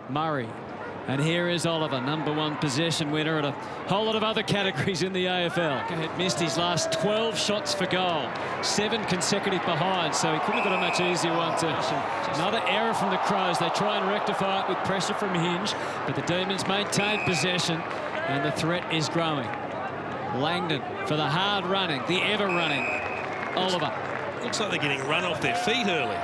Murray. And here is Oliver, #1 possession winner at a whole lot of other categories in the AFL. Had missed his last 12 shots for goal, 7 consecutive behind, so he couldn't have got a much easier one to. Another error from the Crows. They try and rectify it with pressure from Hinge, but the Demons maintain possession, and the threat is growing. Langdon for the hard running, the ever running Oliver. Looks like they're getting run off their feet early.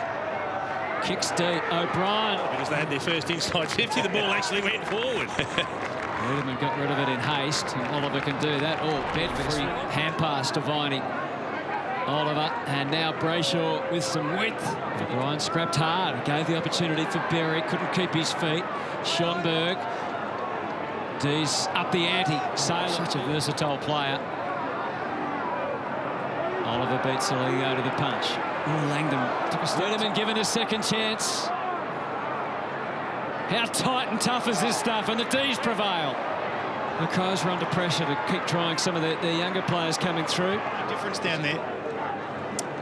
Kicks deep. O'Brien. Because they had their first inside 50, the ball actually went forward. Wiedemann got rid of it in haste, and Oliver can do that. Oh, Bedford hand pass to Viney. Oliver, and now Brayshaw with some width. O'Brien scrapped hard, gave the opportunity for Berry, couldn't keep his feet. Schonberg. D's up the ante. Such a versatile player. Oliver beats Aligo to the punch. Oh, Langdon took a step. Wiedemann given a second chance. How tight and tough is this stuff? And the D's prevail. The Crows are under pressure to keep trying some of the younger players coming through. Difference down there.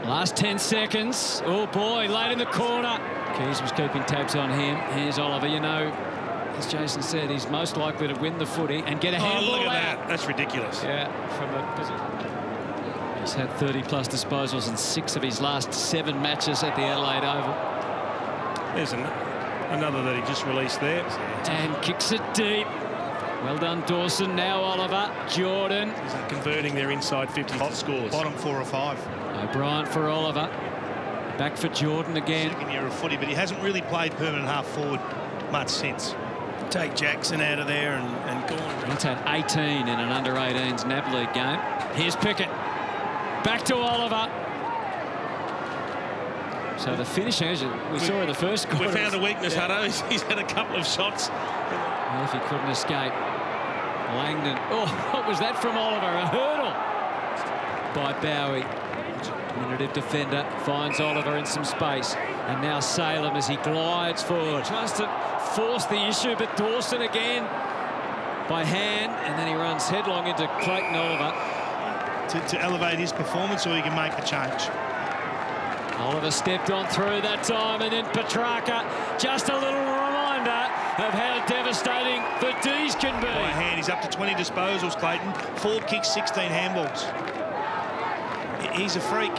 Last 10 seconds. Oh boy, late in the corner. Keys was keeping tabs on him. Here's Oliver. You know, as Jason said, he's most likely to win the footy and get a handball look at out. that. That's ridiculous. Yeah, from the position. He's had 30+ disposals in 6 of his last 7 matches at the Adelaide Oval. There's another that he just released there. And kicks it deep. Well done, Dawson. Now Oliver. Jordan. Converting their inside 50 scores. Bottom 4 or 5. O'Brien for Oliver. Back for Jordan again. Second year of footy, but he hasn't really played permanent half forward much since. Take Jackson out of there and go on. He's had 18 in an under-18s NAB League game. Here's Pickett. Back to Oliver. So the finishing, as we saw in the first quarter. We found a weakness, Hutto. He's had a couple of shots. Well, if he couldn't escape. Langdon. Oh, what was that from Oliver? A hurdle by Bowie. Diminutive defender finds Oliver in some space. And now Salem as he glides forward. Tries to force the issue, but Dawson again by hand. And then he runs headlong into Clayton Oliver. To elevate his performance, or he can make the change. Oliver stepped on through that time, and then Petrarca, just a little reminder of how devastating the D's can be. By hand, he's up to 20 disposals, Clayton. 4 kicks, 16 handballs. He's a freak.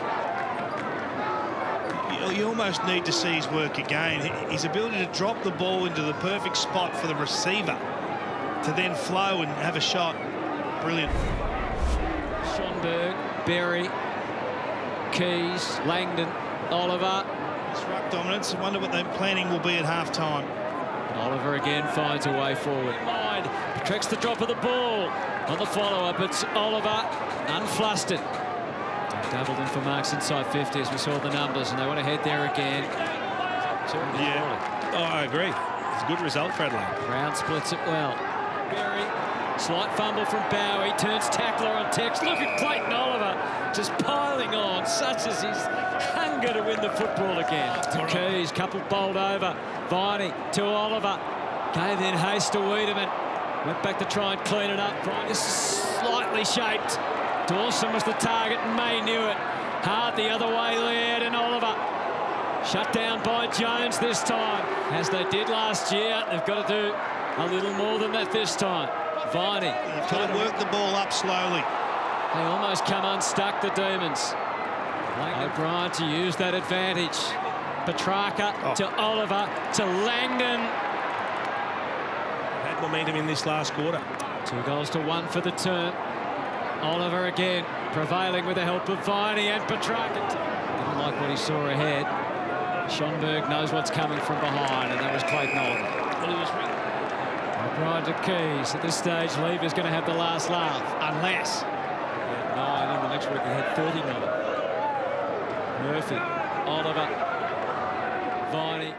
You almost need to see his work again. His ability to drop the ball into the perfect spot for the receiver to then flow and have a shot. Brilliant. Schonberg, Berry, Keys, Langdon, Oliver. It's ruck dominance. I wonder what their planning will be at half-time. Oliver again finds a way forward. Mind tracks the drop of the ball. On the follow-up, it's Oliver, unflustered. Doubled in for marks inside 50 as we saw the numbers, and they want to head there again. Yeah, oh, I agree. It's a good result for Adelaide. Brown splits it well. Berry. Slight fumble from Bowie, turns tackler on Tex. Look at Clayton Oliver just piling on. Such is his hunger to win the football again. To Keys, couple bowled over. Viney to Oliver. Gave in haste to Wiedemann. Went back to try and clean it up. This is slightly shaped. Dawson was the target and May knew it. Hard the other way, Laird and Oliver. Shut down by Jones this time. As they did last year, they've got to do a little more than that this time. Viney. You've got to work the ball up slowly. They almost come unstuck, the Demons. O'Brien to use that advantage. Petrarca to Oliver to Langdon. Had momentum in this last quarter. 2 goals to 1 for the term. Oliver again prevailing with the help of Viney and Petrarca. Didn't like what he saw ahead. Schonberg knows what's coming from behind, and that was Clayton Oliver. Well, he was right. O'Brien to Keys. At this stage, Lever's going to have the last laugh, unless he had 9, and the next week he had 39. Murphy, Oliver, Viney.